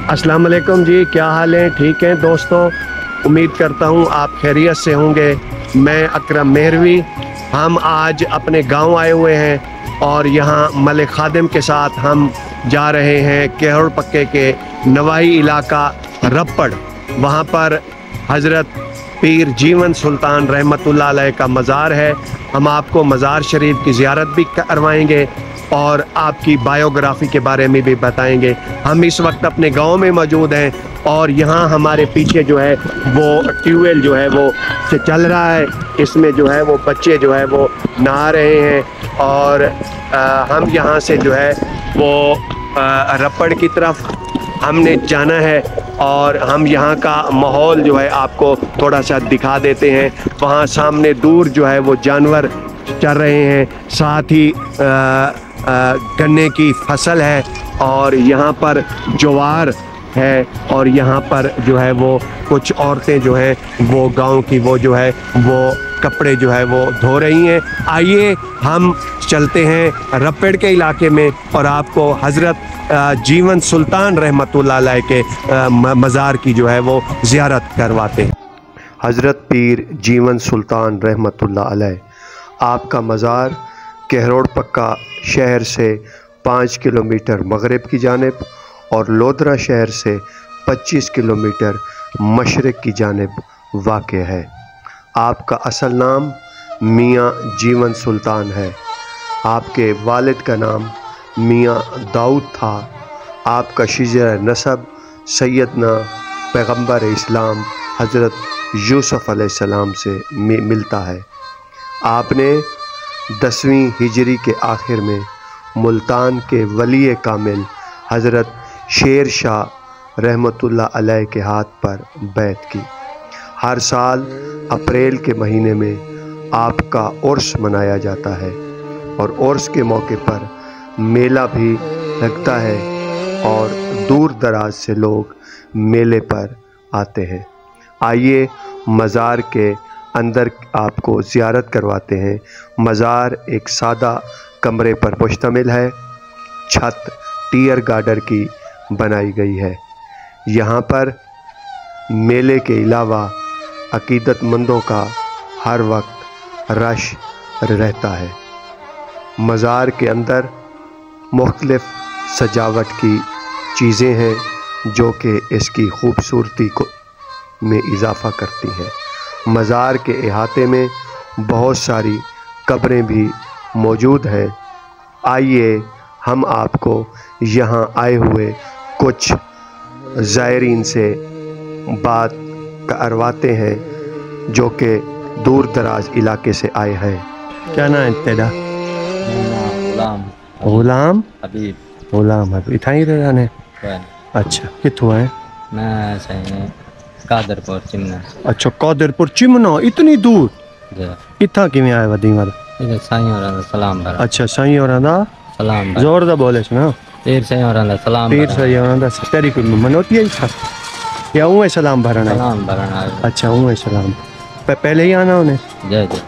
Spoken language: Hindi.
अस्सलाम वालेकुम जी, क्या हाल है? ठीक हैं दोस्तों, उम्मीद करता हूँ आप खैरियत से होंगे। मैं अकरम मेहरवी, हम आज अपने गांव आए हुए हैं और यहाँ मलिक खादिम के साथ हम जा रहे हैं केहड़ पक्के के नवाही इलाका रप्पड़। वहाँ पर हज़रत पीर जीवन सुल्तान रहमतुल्लाह अलैह का मज़ार है। हम आपको मज़ार शरीफ की ज़ियारत भी करवाएंगे और आपकी बायोग्राफी के बारे में भी बताएंगे। हम इस वक्त अपने गांव में मौजूद हैं और यहाँ हमारे पीछे जो है वो ट्यूबवेल जो है वो चल रहा है। इसमें जो है वो बच्चे जो है वो नहा रहे हैं और हम यहाँ से जो है वो रप्पड़ की तरफ हमने जाना है और हम यहाँ का माहौल जो है आपको थोड़ा सा दिखा देते हैं। वहाँ सामने दूर जो है वो जानवर चल रहे हैं, साथ ही गन्ने की फसल है और यहाँ पर ज्वार है और यहाँ पर जो है वो कुछ औरतें जो हैं वो गांव की वो जो है वो कपड़े जो है वो धो रही हैं। आइए हम चलते हैं रप्पड़ के इलाके में और आपको हज़रत जीवन सुल्तान रहमतुल्लाह अलैह के मज़ार की जो है वो ज़ियारत करवाते हैं। हज़रत पीर जीवन सुल्तान रहमतुल्लाह अलैह, आपका मज़ार केहड़ पक्का शहर से 5 किलोमीटर मगरिब की जानिब और लोधरा शहर से 25 किलोमीटर मशरिक़ की जानिब वाक़ है। आपका असल नाम मियाँ जीवन सुल्तान है। आपके वालिद का नाम मियाँ दाऊद था। आपका शिजर नसब सैयदना पैगम्बर इस्लाम हज़रत यूसुफ़ अलैहिस्सलाम से मिलता है। आपने 10वीं हिजरी के आखिर में मुल्तान के वली कामिल हज़रत शेर शाह रहमतुल्लाह अलैह के हाथ पर बैत की। हर साल अप्रैल के महीने में आपका उर्स मनाया जाता है और उर्स के मौके पर मेला भी लगता है और दूर दराज से लोग मेले पर आते हैं। आइए मज़ार के अंदर आपको ज़ियारत करवाते हैं। मज़ार एक सादा कमरे पर मुश्तमिल है। छत टीयर गार्डर की बनाई गई है। यहाँ पर मेले के अलावा अकीदतमंदों का हर वक्त रश रहता है। मज़ार के अंदर मुख्तलिफ़ सजावट की चीज़ें हैं जो कि इसकी खूबसूरती को में इजाफ़ा करती हैं। मज़ार के अहाते में बहुत सारी कब्रें भी मौजूद हैं। आइए हम आपको यहाँ आए हुए कुछ ज़ायरीन से बात करवाते हैं जो कि दूर दराज इलाके से आए हैं। क्या नाम है तेरा? गुलाम हबीब। गुलाम हबीब इतना ही रहने? अच्छा, कितों है? मैं सही कादरपुर चिमना। अच्छा, कादरपुर चिमना, इतनी दूर इतना किवें आया वदी मर? इधर साईं होरां दा सलाम भरा। अच्छा, साईं होरां दा सलाम भरा। जोर दा बोले सुना। पीर साईं होरां दा सलाम भरा। पीर साईं होरां दा तेरी कोई मनोती है था या उहे सलाम भरना? सलाम भरना। अच्छा, उहे सलाम पहले ही आना उन्हें? जय जय।